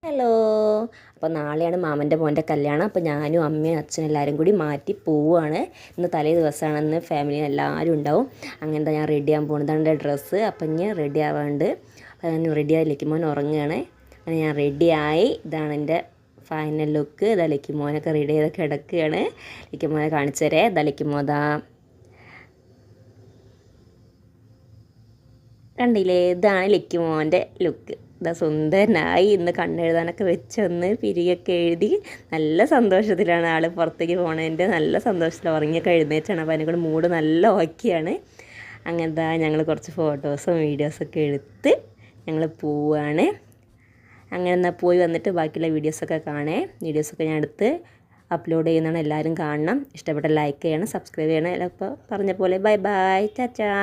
Hello. അപ്പോൾ നാളെയാണ് മാമൻ്റെ മോൻ്റെ കല്യാണം. അപ്പോൾ ഞാനും അമ്മയും അച്ഛനും എല്ലാവരും കൂടി മാറ്റി പോവുകയാണ്. ഇന്ന് തലേ ദിവസമാണ്. ഇന്ന് ഫാമിലി എല്ലാവരും ഉണ്ടാവും. അങ്ങനത്തെ ഞാൻ റെഡി ആകാൻ പോകുന്നതാണ് എൻ്റെ ഡ്രസ്സ്. അപ്പം ഞാൻ റെഡി ആവാണ്ട് ഞാൻ റെഡിയായി ലിക്കിമോൻ ഉറങ്ങുകയാണ്. അങ്ങനെ ഞാൻ റെഡിയായി. ഇതാണ് എൻ്റെ ഫൈനൽ ലുക്ക്. ഇതാ ലിക്കിമോനൊക്കെ റെഡി ചെയ്തൊക്കെ കിടക്കുകയാണ്. ലിക്കിമോനെ കാണിച്ചു തരേ. ഇതാ ലിക്കിമോതാ കണ്ടില്ലേ, ഇതാണ് ലിക്കിമോൻ്റെ ലുക്ക്. ഇതാ സുന്ദരനായി. ഇന്ന് കണ്ണെഴുതാനൊക്കെ വെച്ചൊന്ന് പിരിയൊക്കെ എഴുതി നല്ല സന്തോഷത്തിലാണ് ആൾ. പുറത്തേക്ക് പോണതിൻ്റെ നല്ല സന്തോഷത്തിൽ ഉറങ്ങിയൊക്കെ എഴുന്നേറ്റാണ്. അപ്പോൾ അതിനെ കൂടെ മൂഡ് നല്ല ഓക്കെയാണ്. അങ്ങനത്തെ ഞങ്ങൾ കുറച്ച് ഫോട്ടോസും വീഡിയോസൊക്കെ എടുത്ത് ഞങ്ങൾ പോവുകയാണ്. അങ്ങനെ എന്നാൽ പോയി വന്നിട്ട് ബാക്കിയുള്ള വീഡിയോസൊക്കെ കാണേ. വീഡിയോസൊക്കെ ഞാൻ എടുത്ത് അപ്ലോഡ് ചെയ്യുന്നതാണ്. എല്ലാവരും കാണണം. ഇഷ്ടപ്പെട്ട ലൈക്ക് ചെയ്യണം, സബ്സ്ക്രൈബ് ചെയ്യണം. അപ്പോൾ പറഞ്ഞ പോലെ ബൈ ബൈ, ചാച്ചാ.